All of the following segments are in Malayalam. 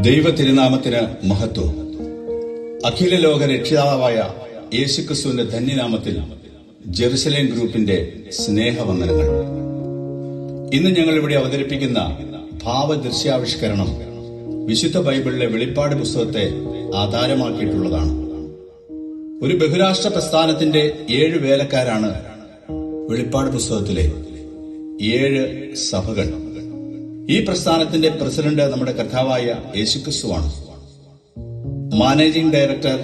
ദൈവ തിരുനാമത്തിന് മഹത്വം. അഖില ലോക രക്ഷിതാവായ യേശുക്രിസ്തുവിന്റെ ധന്യനാമത്തിൽ ജെറുസലേം ഗ്രൂപ്പിന്റെ സ്നേഹവന്ദനങ്ങൾ. ഇന്ന് ഞങ്ങൾ ഇവിടെ അവതരിപ്പിക്കുന്ന ഭാവദൃശ്യാവിഷ്കരണം വിശുദ്ധ ബൈബിളിലെ വെളിപ്പാട് പുസ്തകത്തെ ആധാരമാക്കിയിട്ടുള്ളതാണ്. ഒരു ബഹുരാഷ്ട്ര പ്രസ്ഥാനത്തിന്റെ 7 വേലക്കാരാണ് വെളിപ്പാട് പുസ്തകത്തിലെ 7 സഭകൾ. ഈ പ്രസ്ഥാനത്തിന്റെ പ്രസിഡന്റ് നമ്മുടെ കർത്താവായ യേശുക്രിസ്തുവാണ്. മാനേജിംഗ് ഡയറക്ടർ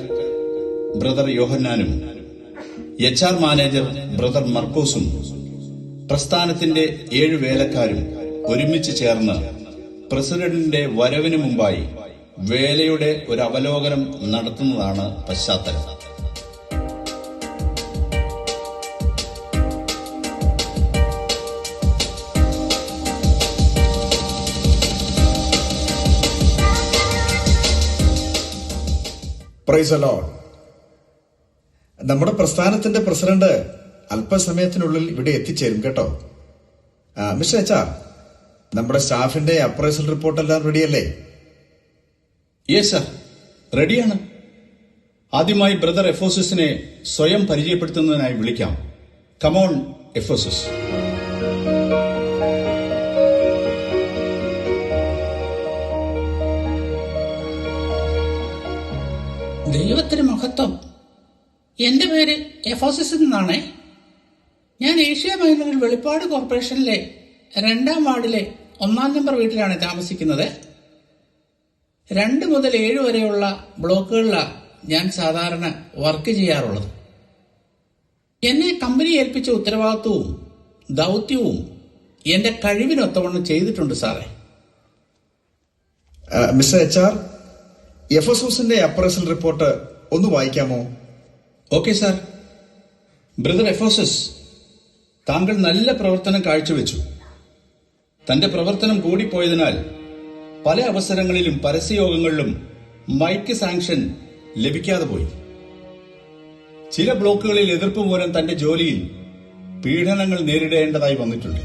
ബ്രദർ യോഹന്നാനും HR മാനേജർ ബ്രദർ മർക്കോസും പ്രസ്ഥാനത്തിന്റെ 7 വേലക്കാരും ഒരുമിച്ച് ചേർന്ന് പ്രസിഡന്റിന്റെ വരവിന് മുമ്പായി വേലയുടെ ഒരു അവലോകനം നടത്തുന്നതാണ് പശ്ചാത്തലം. Praise the Lord. നമ്മുടെ പ്രസ്ഥാനത്തിന്റെ പ്രസിഡന്റ് അല്പസമയത്തിനുള്ളിൽ ഇവിടെ എത്തിച്ചേരും കേട്ടോ. മിസ്റ്റർ HR, നമ്മുടെ സ്റ്റാഫിന്റെ അപ്രൈസൽ റിപ്പോർട്ട് എല്ലാം റെഡിയല്ലേ? യെസ് സർ, റെഡിയാണ്. ആദ്യമായി ബ്രദർ എഫോസസിനെ സ്വയം പരിചയപ്പെടുത്തുന്നതിനായി വിളിക്കാം. കമോൺ എഫോസസ്. ദൈവത്തിന് മഹത്വം. എന്റെ പേര് എഫോസസ് എന്നാണ്. ഞാൻ ഏഷ്യ മൈനറിൽ വെളിപ്പാട് കോർപ്പറേഷനിലെ 2ാം വാർഡിലെ 1-ാം നമ്പർ വീട്ടിലാണ് താമസിക്കുന്നത്. 2 മുതൽ 7 വരെയുള്ള ബ്ലോക്കുകളിലാണ് ഞാൻ സാധാരണ വർക്ക് ചെയ്യാറുള്ളത്. എന്നെ കമ്പനി ഏൽപ്പിച്ച ഉത്തരവാദിത്വവും ദൗത്യവും എന്റെ കഴിവിനൊത്തവണ്ണം ചെയ്തിട്ടുണ്ട് സാറേ. മിസ്റ്റർ HR, എഫോസസിന്റെ അപ്രൈസൽ റിപ്പോർട്ട് ഒന്ന് വായിക്കാമോ? Okay sir. ബ്രദർ എഫോസസ്, താങ്കൾ നല്ല പ്രവർത്തനം കാഴ്ചവെച്ചു. തന്റെ പ്രവർത്തനം കൂടിപ്പോയതിനാൽ പല അവസരങ്ങളിലും പരസ്യയോഗങ്ങളിലും മൈക്ക് സാങ്ഷൻ ലഭിക്കാതെ പോയി. ചില ബ്ലോക്കുകളിൽ എതിർപ്പ് മൂലം തന്റെ ജോലിയിൽ പീഡനങ്ങൾ നേരിടേണ്ടതായി വന്നിട്ടുണ്ട്.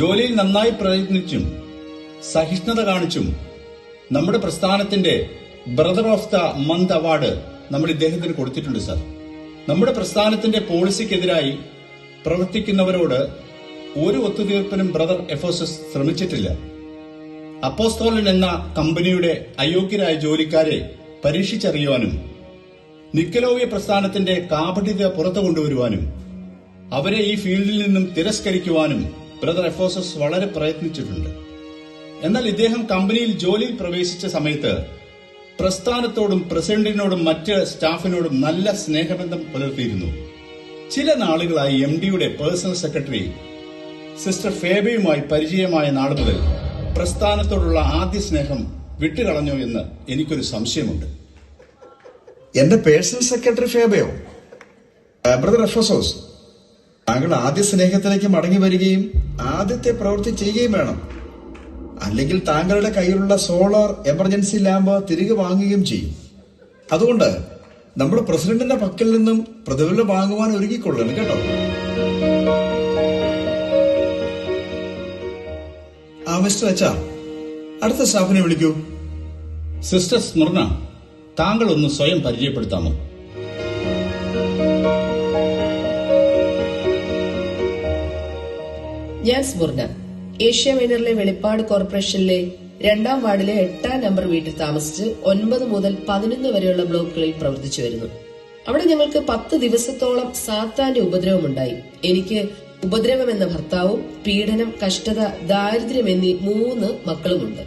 ജോലിയിൽ നന്നായി പ്രയത്നിച്ചും സഹിഷ്ണുത കാണിച്ചും നമ്മുടെ പ്രസ്ഥാനത്തിന്റെ brother of the month award നമ്മൾ ഇദ്ദേഹത്തിന് കൊടുത്തിട്ടുണ്ട് സാർ. നമ്മുടെ പ്രസ്ഥാനത്തിന്റെ പോളിസിക്കെതിരായി പ്രവർത്തിക്കുന്നവരോട് ഒരു ഒത്തുതീർപ്പിനും ബ്രദർ എഫോസസ് ശ്രമിച്ചിട്ടില്ല. അപ്പോസ്തോലൻ എന്ന കമ്പനിയുടെ അയോഗ്യരായ ജോലിക്കാരെ പരീക്ഷിച്ചറിയുവാനും നിക്കലോവ്യ പ്രസ്ഥാനത്തിന്റെ കാപട്യത പുറത്തു കൊണ്ടുവരുവാനും അവരെ ഈ ഫീൽഡിൽ നിന്നും തിരസ്കരിക്കുവാനും ബ്രദർ എഫോസസ് വളരെ പ്രയത്നിച്ചിട്ടുണ്ട്. എന്നാൽ ഇദ്ദേഹം കമ്പനിയിൽ ജോലിയിൽ പ്രവേശിച്ച സമയത്ത് പ്രസ്ഥാനത്തോടും പ്രസിഡന്റിനോടും മറ്റ് സ്റ്റാഫിനോടും നല്ല സ്നേഹബന്ധം പുലർത്തിയിരുന്നു. ചില നാളുകളായി MDയുടെ പേഴ്സണൽ സെക്രട്ടറി സിസ്റ്റർ ഫേബയുമായി പരിചയമായ നാൾ മുതൽ പ്രസ്ഥാനത്തോടുള്ള ആദ്യ സ്നേഹം വിട്ടുകളഞ്ഞോ എന്ന് എനിക്കൊരു സംശയമുണ്ട്. എന്റെ പേഴ്സണൽ സെക്രട്ടറി ഫേബയോ? ബ്രദർ എഫോസസ്, താങ്കൾ ആദ്യ സ്നേഹത്തിലേക്ക് മടങ്ങി വരികയും ആദ്യത്തെ പ്രവൃത്തി ചെയ്യുകയും വേണം. അല്ലെങ്കിൽ താങ്കളുടെ കയ്യിലുള്ള സോളാർ എമർജൻസി ലാമ്പ് തിരികെ വാങ്ങുകയും ചെയ്യും. അതുകൊണ്ട് നമ്മുടെ പ്രസിഡന്റിന്റെ പക്കൽ നിന്നും പ്രതിഫലം വാങ്ങുവാൻ ഒരുങ്ങിക്കൊള്ളണം കേട്ടോ. മിസ്റ്റർ HR, അടുത്ത സ്റ്റാഫിനെ വിളിക്കൂ. സിസ്റ്റർ സ്മൃണ, താങ്കൾ ഒന്ന് സ്വയം പരിചയപ്പെടുത്താമോ? ഞാൻ സ്മൃണ, ഏഷ്യ മൈനറിലെ വെളിപ്പാട് കോർപ്പറേഷനിലെ 2ാം വാർഡിലെ 8ാം നമ്പർ വീട്ടിൽ താമസിച്ച് 9 മുതൽ 11 വരെയുള്ള ബ്ലോക്കുകളിൽ പ്രവർത്തിച്ചു വരുന്നു. അവിടെ ഞങ്ങൾക്ക് 10 ദിവസത്തോളം സാത്താന്റെ ഉപദ്രവമുണ്ടായി. എനിക്ക് ഉപദ്രവം എന്ന ഭർത്താവും പീഡനം, കഷ്ടത, ദാരിദ്ര്യം എന്നീ 3 മക്കളുമുണ്ട്.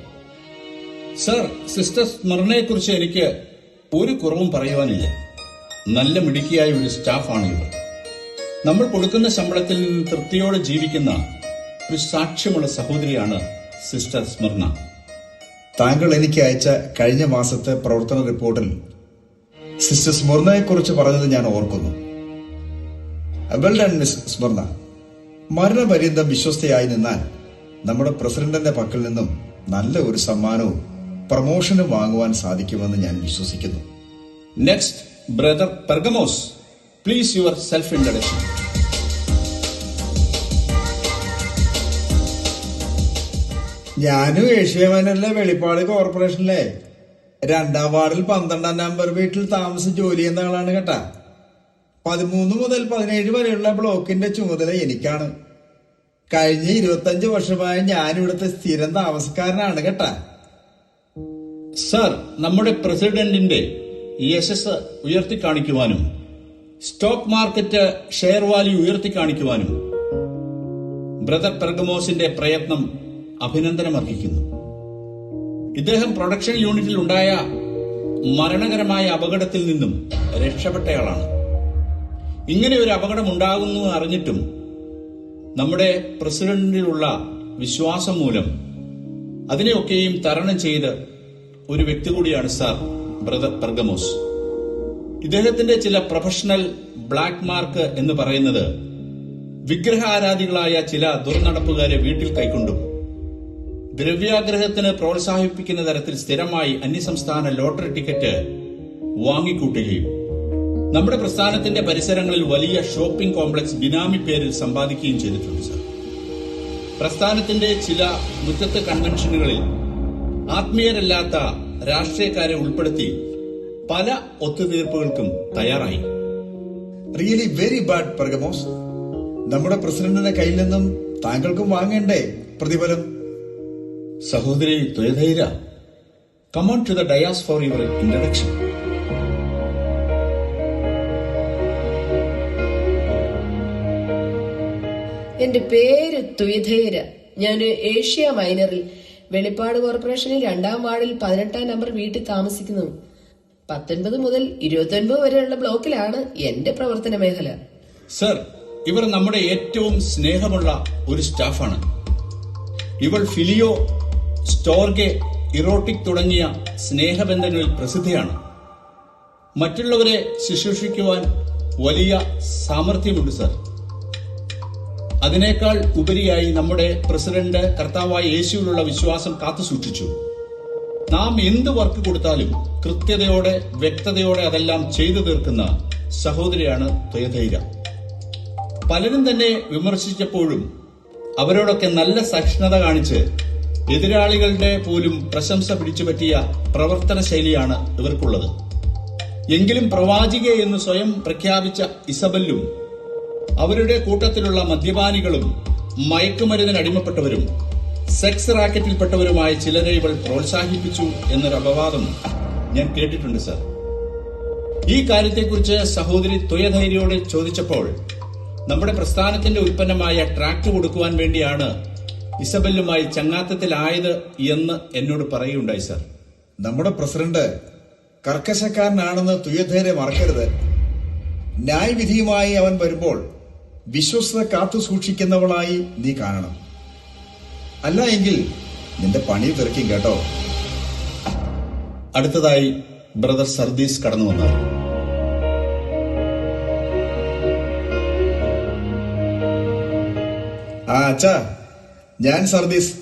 സർ, സിസ്റ്റർ സ്മരണയെ കുറിച്ച് എനിക്ക് ഒരു കുറവും പറയുവാനില്ല. നല്ല മിടുക്കിയായ ഒരു സ്റ്റാഫാണ് ഇവർ. നമ്മൾ കൊടുക്കുന്ന ശമ്പളത്തിൽ നിന്ന് തൃപ്തിയോടെ ജീവിക്കുന്ന ഒരു സാക്ഷ്യമുള്ള സഹോദരിയാണ് സിസ്റ്റർ സ്മരണ. താങ്കൾ എനിക്ക് അയച്ച കഴിഞ്ഞ മാസത്തെ പ്രവർത്തന റിപ്പോർട്ടിൽ സിസ്റ്റർ സ്മരണയെ കുറിച്ച് പറഞ്ഞത് ഞാൻ ഓർക്കുന്നു. വെൽ ഡൺ മിസ് സ്മരണ. മരണപര്യന്തം വിശ്വസ്തയായി നിന്നാൽ നമ്മുടെ പ്രസിഡന്റിന്റെ പക്കൽ നിന്നും നല്ല ഒരു സമ്മാനവും പ്രമോഷനും വാങ്ങുവാൻ സാധിക്കുമെന്ന് ഞാൻ വിശ്വസിക്കുന്നു. Next, brother Pergamos, please your self introduction. ഞാനും ഏഷ്യ മൈനറിലെ വെളിപ്പാട് കോർപ്പറേഷനിലെ 2-ാം വാർഡിൽ 12-ാം നമ്പർ വീട്ടിൽ താമസിച്ച് ജോലി ചെയ്യുന്ന ആളാണ് കേട്ടാ. 13 മുതൽ 17 വരെയുള്ള ബ്ലോക്കിന്റെ ചുമതല എനിക്കാണ്. കഴിഞ്ഞ 25 വർഷമായി ഞാൻ ഇവിടുത്തെ സ്ഥിരം താമസക്കാരനാണ് കേട്ടാ. സർ, നമ്മുടെ പ്രസിഡന്റിന്റെ യശസ് ഉയർത്തിക്കാണിക്കുവാനും സ്റ്റോക്ക് മാർക്കറ്റ് ഷെയർ വാല്യൂ ഉയർത്തിക്കാണിക്കുവാനും ബ്രദർ പെർഗമോസിന്റെ പ്രയത്നം അഭിനന്ദനമർഹിക്കുന്നു. ഇദ്ദേഹം പ്രൊഡക്ഷൻ യൂണിറ്റിൽ ഉണ്ടായ മരണകരമായ അപകടത്തിൽ നിന്നും രക്ഷപ്പെട്ടയാളാണ്. ഇങ്ങനെ ഒരു അപകടം ഉണ്ടാകുന്നു അറിഞ്ഞിട്ടും നമ്മുടെ പ്രസിഡന്റിലുള്ള വിശ്വാസം മൂലം അതിനെയൊക്കെയും തരണം ചെയ്ത് ഒരു വ്യക്തി കൂടിയാണ് സാർ ബ്രദർ പെർഗമോസ്. ഇദ്ദേഹത്തിന്റെ ചില പ്രൊഫഷണൽ ബ്ലാക്ക് മാർക്ക് എന്ന് പറയുന്നത് വിഗ്രഹാരാധികളായ ചില ദുർനടപ്പുകാരെ വീട്ടിൽ കൈക്കൊണ്ടും ദ്രവ്യാഗ്രഹത്തിന് പ്രോത്സാഹിപ്പിക്കുന്ന തരത്തിൽ സ്ഥിരമായി അന്യസംസ്ഥാന ലോട്ടറി ടിക്കറ്റ് വാങ്ങിക്കൂട്ടുകയും നമ്മുടെ പ്രസ്ഥാനത്തിന്റെ പരിസരങ്ങളിൽ വലിയ ഷോപ്പിംഗ് കോംപ്ലക്സ് ബിനാമി പേരിൽ സമ്പാദിക്കുകയും ചെയ്തിട്ടുണ്ട് സർ. പ്രസ്ഥാനത്തിന്റെ ചില മുറ്റത്ത് കൺവെൻഷനുകളിൽ ആത്മീയരല്ലാത്ത രാഷ്ട്രീയക്കാരെ ഉൾപ്പെടുത്തി പല ഒത്തുതീർപ്പുകൾക്കും തയ്യാറായി. Really very bad Pergamos. നമ്മുടെ പ്രസിഡന്റിന്റെ കയ്യിൽ നിന്നും താങ്കൾക്കും വാങ്ങേണ്ടേ പ്രതിഫലം? സഹോദരി ത്വയധൈര, come on to the dais for your introduction. എന്റെ പേര് തുയധൈര. ഞാൻ ഏഷ്യ മൈനറിൽ വെളിപ്പാട് കോർപ്പറേഷനിൽ 2-ാം വാർഡിൽ 18-ാം നമ്പർ വീട്ടിൽ താമസിക്കുന്നു. 19 മുതൽ 29 വരെയുള്ള ബ്ലോക്കിലാണ് എന്റെ പ്രവർത്തന മേഖല. സർ, ഇവർ നമ്മുടെ ഏറ്റവും സ്നേഹമുള്ള ഒരു സ്റ്റാഫാണ്. ഇവൾ ഫിലിയോ, സ്റ്റോർഗെ, ഇറോട്ടിക് തുടങ്ങിയ സ്നേഹബന്ധങ്ങളിൽ പ്രസിദ്ധയാണ്. മറ്റുള്ളവരെ ശുശ്രൂഷിക്കുവാൻ വലിയ സാമർഥ്യമുണ്ട് സർ. അതിനേക്കാൾ ഉപരിയായി നമ്മുടെ പ്രസിഡന്റ് കർത്താവായ യേശുവിലുള്ള വിശ്വാസം കാത്തുസൂക്ഷിച്ചു. നാം എന്ത് വർക്ക് കൊടുത്താലും കൃത്യതയോടെ വ്യക്തതയോടെ അതെല്ലാം ചെയ്തു തീർക്കുന്ന സഹോദരിയാണ് ത്വയധൈര. പലരും തന്നെ വിമർശിച്ചപ്പോഴും അവരോടൊക്കെ നല്ല സഹിഷ്ണുത കാണിച്ച് എതിരാളികളുടെ പോലും പ്രശംസ പിടിച്ചുപറ്റിയ പ്രവർത്തന ശൈലിയാണ് ഇവർക്കുള്ളത്. എങ്കിലും പ്രവാചിക എന്ന് സ്വയം പ്രഖ്യാപിച്ച ഇസബല്ലും അവരുടെ കൂട്ടത്തിലുള്ള മദ്യപാനികളും മയക്കുമരുന്നിന് അടിമപ്പെട്ടവരും സെക്സ് റാക്കറ്റിൽപ്പെട്ടവരുമായ ചിലരെ ഇവൾ പ്രോത്സാഹിപ്പിച്ചു എന്നൊരു അപവാദം ഞാൻ കേട്ടിട്ടുണ്ട് സർ. ഈ കാര്യത്തെക്കുറിച്ച് സഹോദരി ത്വയധൈര്യയോട് ചോദിച്ചപ്പോൾ നമ്മുടെ പ്രസ്ഥാനത്തിന്റെ ഉൽപ്പന്നമായ ട്രാക്ട് കൊടുക്കുവാൻ വേണ്ടിയാണ് ഇസബല്ലുമായി ചങ്ങാത്തത്തിലായത് എന്ന് എന്നോട് പറയുകയുണ്ടായി സർ. നമ്മുടെ പ്രസിഡന്റ് കർക്കശക്കാരനാണെന്ന് തുയധൈര്യ മറക്കരുത്. ന്യായവിധിയുമായി അവൻ വരുമ്പോൾ വിശ്വസ്തത കാത്തു സൂക്ഷിക്കുന്നവളായി നീ കാണണം. അല്ല എങ്കിൽ നിന്റെ പണി തെറിക്കും കേട്ടോ. അടുത്തതായി ബ്രദർ സർദീസ് കടന്നു വന്നു. അച്ഛാ, ഞാൻ സർദീസ്,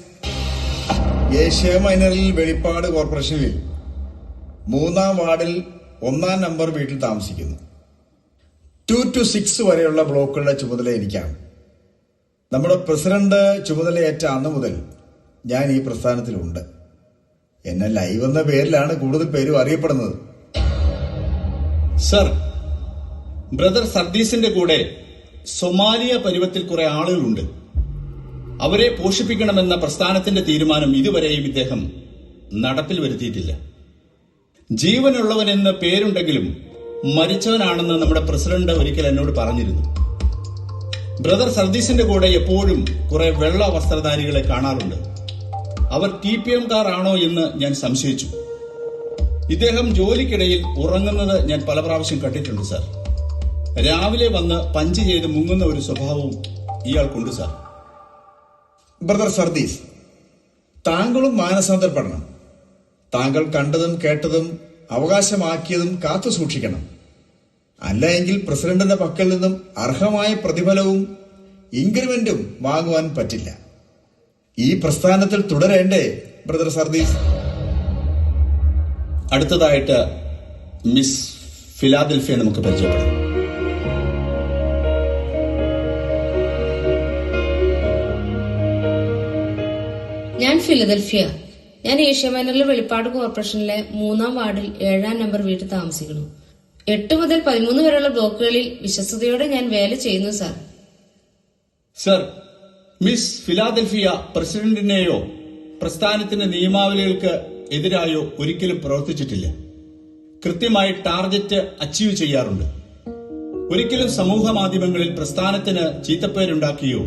ഏഷ്യ മൈനറിൽ വെളിപ്പാട് കോർപ്പറേഷനിൽ 3-ാം വാർഡിൽ 1-ാം നമ്പർ വീട്ടിൽ താമസിക്കുന്നു. 2 to 6 വരെയുള്ള ബ്ലോക്കുകളുടെ ചുമതല എനിക്കാണ്. നമ്മുടെ പ്രസിഡന്റ് ചുമതലയേറ്റ അന്ന് മുതൽ ഞാൻ ഈ പ്രസ്ഥാനത്തിലുണ്ട്. എന്നെ ലൈവ് എന്ന പേരിലാണ് കൂടുതൽ പേരും അറിയപ്പെടുന്നത്. സർ, ബ്രദർ സർദീസിന്റെ കൂടെ സൊമാലിയ പരുവത്തിൽ കുറെ ആളുകളുണ്ട്. അവരെ പോഷിപ്പിക്കണമെന്ന പ്രസ്ഥാനത്തിന്റെ തീരുമാനം ഇതുവരെയും ഇദ്ദേഹം നടപ്പിൽ വരുത്തിയിട്ടില്ല. ജീവനുള്ളവനെന്ന് പേരുണ്ടെങ്കിലും മരിച്ചവനാണെന്ന് നമ്മുടെ പ്രസിഡന്റ് ഒരിക്കൽ എന്നോട് പറഞ്ഞിരുന്നു. ബ്രദർ സർദീസിന്റെ കൂടെ എപ്പോഴും കുറെ വെള്ള വസ്ത്രധാരികളെ കാണാറുണ്ട്. അവർ TPM കാർ ആണോ എന്ന് ഞാൻ സംശയിച്ചു. ഇദ്ദേഹം ജോലിക്കിടയിൽ ഉറങ്ങുന്നത് ഞാൻ പല പ്രാവശ്യം കണ്ടിട്ടുണ്ട് സാർ. രാവിലെ വന്ന് പഞ്ച് ചെയ്ത് മുങ്ങുന്ന ഒരു സ്വഭാവവും ഇയാൾക്കുണ്ട് സാർ. ബ്രദർ സർദീസ്, താങ്കളും മാനസാന്തരപ്പെടണം. താങ്കൾ കണ്ടതും കേട്ടതും അവകാശമാക്കിയതും കാത്തു സൂക്ഷിക്കണം. അല്ല എങ്കിൽ പ്രസിഡന്റിന്റെ പക്കൽ നിന്നും അർഹമായ പ്രതിഫലവും ഇൻക്രിമെന്റും വാങ്ങുവാൻ പറ്റില്ല. ഈ പ്രസ്ഥാനത്തിൽ തുടരേണ്ടേ ബ്രദർ സർദീസ്? അടുത്തതായിട്ട് മിസ് ഫിലാദൽഫിയ നമുക്ക് പരിചയപ്പെടാം. ഞാൻ ഫിലദൽഫിയ. ഞാൻ ഏഷ്യ മൈനറിലെ വെളിപ്പാട് കോർപ്പറേഷനിലെ 3-ാം വാർഡിൽ 7-ാം നമ്പർ വീട്ടിൽ താമസിക്കുന്നു. 8 മുതൽ 13 വരെയുള്ള ബ്ലോക്കുകളിൽ വിശ്വസ്തയോടെ ഞാൻ വേല ചെയ്യുന്നു സാർ. സർ, മിസ് ഫിലാദൽഫിയ പ്രസിഡന്റിനെയോ പ്രസ്ഥാനത്തിന്റെ നിയമാവലികൾക്ക് എതിരായോ ഒരിക്കലും പ്രവർത്തിച്ചിട്ടില്ല. കൃത്യമായി ടാർഗറ്റ് അച്ചീവ് ചെയ്യാറുണ്ട്. ഒരിക്കലും സമൂഹ മാധ്യമങ്ങളിൽ പ്രസ്ഥാനത്തിന് ചീത്തപ്പേരുണ്ടാക്കുകയോ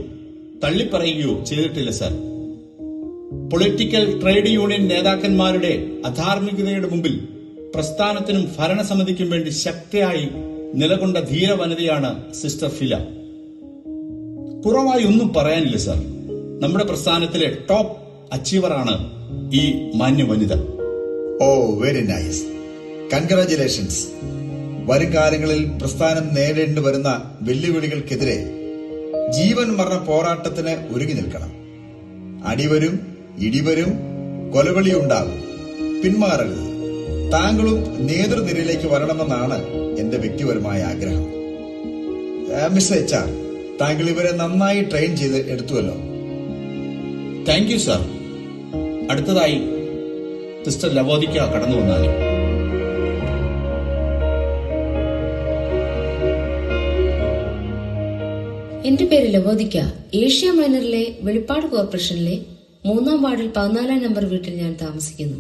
തള്ളിപ്പറയുകയോ ചെയ്തിട്ടില്ല സർ. പൊളിറ്റിക്കൽ ട്രേഡ് യൂണിയൻ നേതാക്കന്മാരുടെ അധാർമികതയുടെ മുമ്പിൽ പ്രസ്ഥാനത്തിനും ഭരണസമിതിക്കും വേണ്ടി ശക്തിയായി നിലകൊണ്ട ധീര വനിതയാണ് സിസ്റ്റർ ഫില. കുറവായി ഒന്നും പറയാനില്ല സർ. നമ്മുടെ പ്രസ്ഥാനത്തിലെ ടോപ്പ് അച്ചീവറാണ് ഈ മാന്യ വനിത. ഓ, വെരി നൈസ്. കൺഗ്രാചുലേഷൻസ്. വരും കാലങ്ങളിൽ പ്രസ്ഥാനം നേരിടേണ്ടി വരുന്ന വെല്ലുവിളികൾക്കെതിരെ ജീവൻ മരണ പോരാട്ടത്തിന് ഒരുങ്ങി നിൽക്കണം. അടിവരും, ഇടിവരും, കൊലവിളി ഉണ്ടാകും. പിന്മാറരുത്. താങ്കളും നേതൃനിരയിലേക്ക് വരണമെന്നാണ് എന്റെ വ്യക്തിപരമായ ആഗ്രഹം. മിസ് HR, താങ്കൾ ഇവരെ നന്നായി ട്രെയിൻ ചെയ്ത് എടുത്തുവല്ലോ. Thank you sir. അടുത്തതായി സിസ്റ്റർ ലവോദിക്ക കടന്നു വന്നാലും. എന്റെ പേര് ലവോദിക്ക. ഏഷ്യ മൈനറിലെ വെളിപ്പാട് കോർപ്പറേഷനിലെ 3-ാം വാർഡിൽ 14-ാം നമ്പർ വീട്ടിൽ ഞാൻ താമസിക്കുന്നു.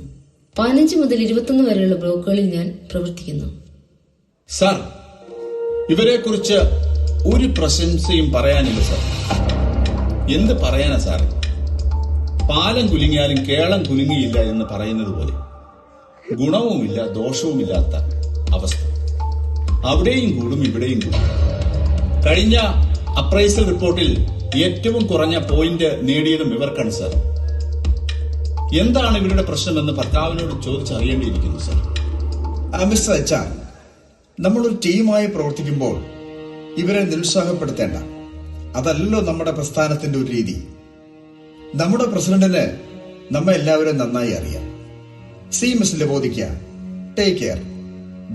15 മുതൽ 21 വരെയുള്ള ബ്ലോക്കുകളിൽ ഞാൻ പ്രവർത്തിക്കുന്നു. സർ, ഇവരെ കുറിച്ച് ഒരു പ്രശംസയും പറയാനില്ല സർ. എന്ത് പറയാനാ സാർ? പാലം കുലുങ്ങിയാലും കേളം കുലുങ്ങിയില്ല എന്ന് പറയുന്നത് പോലെ ഗുണവുമില്ല ദോഷവുമില്ലാത്ത അവസ്ഥ. അവിടെയും കൂടും ഇവിടെയും കൂടും. കഴിഞ്ഞ അപ്രൈസൽ റിപ്പോർട്ടിൽ ഏറ്റവും കുറഞ്ഞ പോയിന്റ് നേടിയതും ഇവർക്കാണ് സർ. എന്താണ് ഇവരുടെ പ്രശ്നമെന്ന് ഭർത്താവിനോട് ചോദിച്ചറിയേണ്ടിയിരിക്കുന്നു സർ. മിസ്റ്റർ HR, നമ്മളൊരു ടീമായി പ്രവർത്തിക്കുമ്പോൾ ഇവരെ നിരുത്സാഹപ്പെടുത്തേണ്ട. അതല്ലോ നമ്മുടെ പ്രസ്ഥാനത്തിന്റെ ഒരു രീതി. നമ്മുടെ പ്രസിഡന്റിന് നമ്മെ എല്ലാവരും നന്നായി അറിയാം. Miss Laodicea, take care.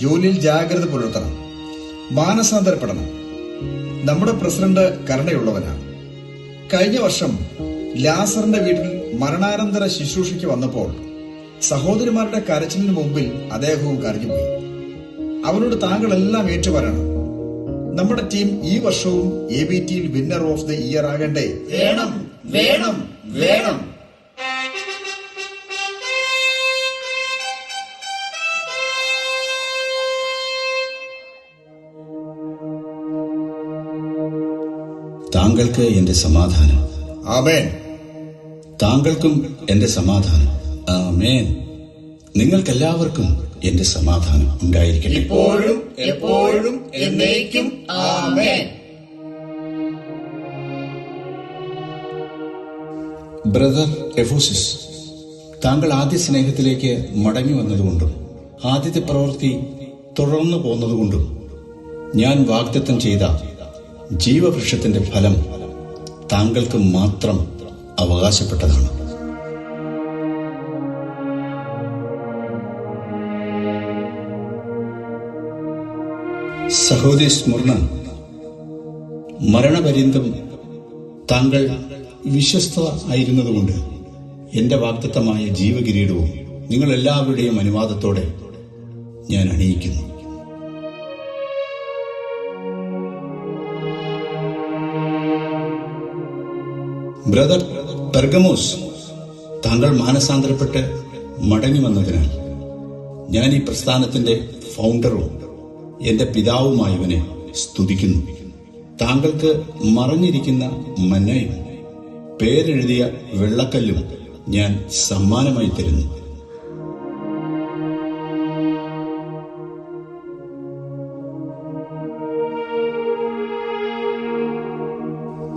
ജോലിയിൽ ജാഗ്രത പുലർത്തണം, മാനസാന്തരപ്പെടണം. നമ്മുടെ പ്രസിഡന്റ് കരുണയുള്ളവനാണ്. കഴിഞ്ഞ വർഷം ലാസറിന്റെ വീട്ടിൽ മരണാനന്തര ശുശ്രൂഷയ്ക്ക് വന്നപ്പോൾ സഹോദരിമാരുടെ കരച്ചിലിന് മുമ്പിൽ അദ്ദേഹവും കരഞ്ഞുപോയി. അവനോട് താങ്കൾ എല്ലാം ഏറ്റുപറയണം. നമ്മുടെ ടീം ഈ വർഷവും ABTയിൽ വിന്നർ ഓഫ് ദ ഇയർ ആകണ്ടേ? വേണം വേണം വേണം. താങ്കൾക്ക് എന്റെ സമാധാനം. ആമേൻ. താങ്കൾക്കും എന്റെ സമാധാനം. ആമേൻ. നിങ്ങൾക്കെല്ലാവർക്കും എന്റെ സമാധാനം ഉണ്ടായിരിക്കട്ടെ. ഇപ്പോഴും എപ്പോഴും എന്നേക്കും ആമേൻ. ബ്രദർ എഫോസിസ്, താങ്കൾ ആദ്യ സ്നേഹത്തിലേക്ക് മടങ്ങി വന്നതുകൊണ്ടും ആദ്യത്തെ പ്രവൃത്തി തുടർന്നു പോന്നതുകൊണ്ടും ഞാൻ വാഗ്ദത്തം ചെയ്ത ജീവവൃക്ഷത്തിന്റെ ഫലം താങ്കൾക്ക് മാത്രം അവകാശപ്പെട്ടതാണ്. സഹോദരി സ്മരണ, മരണപര്യന്തം താങ്കൾ വിശ്വസ്ത ആയിരുന്നതുകൊണ്ട് എന്റെ വാഗ്ദത്തമായ ജീവകിരീടവും നിങ്ങൾ എല്ലാവരുടെയും അനുവാദത്തോടെ ഞാൻ അണിയിക്കുന്നു. ബ്രദർ പെർഗമോസ്, താങ്കൾ മാനസാന്തരപ്പെട്ട് മടങ്ങി വന്നതിനാൽ ഞാൻ ഈ പ്രസ്ഥാനത്തിന്റെ ഫൗണ്ടറും എന്റെ പിതാവുമായവനെ സ്തുതിക്കുന്നു. താങ്കൾക്ക് മറഞ്ഞിരിക്കുന്ന മന്നയും പേരെഴുതിയ വെള്ളക്കല്ലും ഞാൻ സമ്മാനമായി തരുന്നു.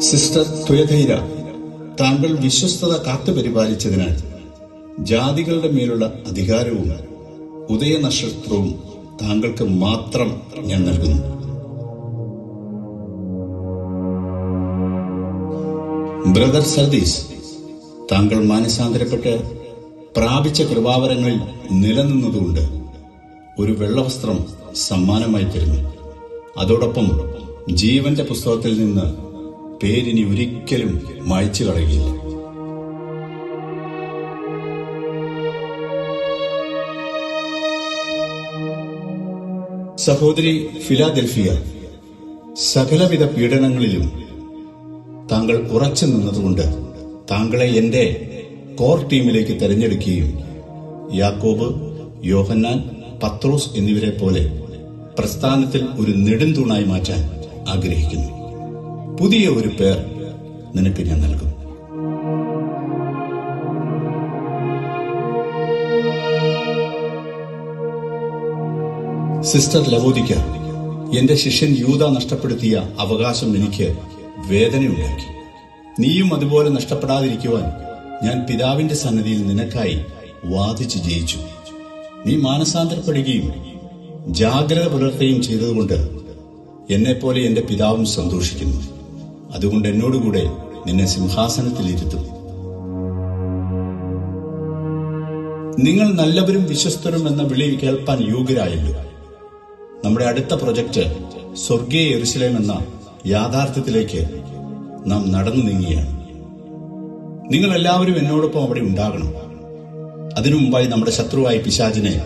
സിസ്റ്റർ തുയധൈര, താങ്കൾ വിശ്വസ്തത കാത്തുപരിപാലിച്ചതിനാൽ ജാതികളുടെ മേലുള്ള അധികാരവും ഉദയനക്ഷത്രവും താങ്കൾക്ക് മാത്രം ഞാൻ നൽകുന്നു. ബ്രദർ സർദീസ്, താങ്കൾ മാനസാന്തരപ്പെട്ട് പ്രാപിച്ച കൃപാവരങ്ങളിൽ നിലനിന്നതുകൊണ്ട് ഒരു വെള്ളവസ്ത്രം സമ്മാനമായി തരുന്നു. അതോടൊപ്പം ജീവന്റെ പുസ്തകത്തിൽ നിന്ന് പേരിനി ഒരിക്കലും മായ്ച്ചു കളയുകയില്ല. സഹോദരി ഫിലാദൽഫിയ, സകലവിധ പീഡനങ്ങളിലും താങ്കൾ ഉറച്ചു നിന്നതുകൊണ്ട് താങ്കളെ എന്റെ കോർ ടീമിലേക്ക് തെരഞ്ഞെടുക്കുകയും യാക്കോബ്, യോഹന്നാൻ, പത്രോസ് എന്നിവരെ പോലെ പ്രസ്ഥാനത്തിൽ ഒരു നെടുംതൂണായി മാറ്റാൻ ആഗ്രഹിക്കുന്നു. പുതിയ ഒരു പേർ നിനക്ക് ഞാൻ നൽകും. സിസ്റ്റർ ലവോദിക്ക, എന്റെ ശിഷ്യൻ യൂദ നഷ്ടപ്പെടുത്തിയ അവകാശം എനിക്ക് വേദനയുണ്ടാക്കി. നീയും അതുപോലെ നഷ്ടപ്പെടാതിരിക്കുവാൻ ഞാൻ പിതാവിന്റെ സന്നിധിയിൽ നിനക്കായി വാദിച്ച് ജയിച്ചു. നീ മാനസാന്തരപ്പെടുകയും ജാഗ്രത പുലർത്തുകയും ചെയ്തതുകൊണ്ട് എന്നെപ്പോലെ എന്റെ പിതാവും സന്തോഷിക്കുന്നു. അതുകൊണ്ട് എന്നോടുകൂടെ നിന്നെ സിംഹാസനത്തിലിരുത്തും. നിങ്ങൾ നല്ലവരും വിശ്വസ്തരും എന്ന വിളി കേൾപ്പാൻ യോഗ്യരായല്ലോ. നമ്മുടെ അടുത്ത പ്രൊജക്ട് സ്വർഗീയ യെരുശലേം എന്ന യാഥാർത്ഥ്യത്തിലേക്ക് നാം നടന്നു നീങ്ങുകയാണ്. നിങ്ങൾ എല്ലാവരും എന്നോടൊപ്പം അവിടെ ഉണ്ടാകണം. അതിനു മുമ്പായി നമ്മുടെ ശത്രുവായ പിശാചിനെ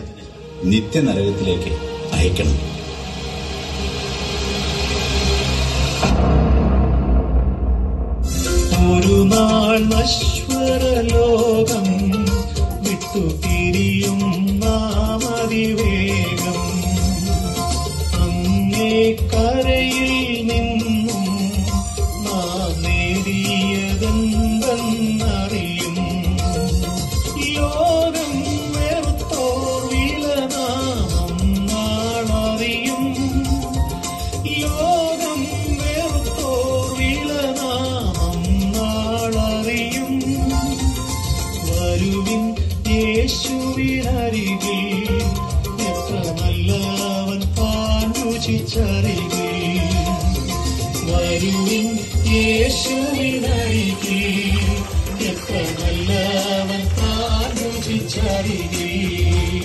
നിത്യനരകത്തിലേക്ക് അയക്കണം. ഒരു നാൾ നശ്വരലോകം വിട്ടുപിരിയും നാം അതിവേഗം. അങ്ങേ കരയിൽ നിന്നും നാം നേടിയതെന്തെന്നറിയും. ലോകം വെറുത്തോർ വില നാം നാളറിയും. ലോകം വെറുത്തോർ വില നാം നാളറിയും. വരുവിൻ യേശുവിനരികിൽ, എത്ര നല്ലവൻ താൻ രുചിച്ചറികിൽ. വരുവിൻ യേശുവിനരികിൽ, എത്ര നല്ലവൻ താൻ രുചിച്ചറികിൽ.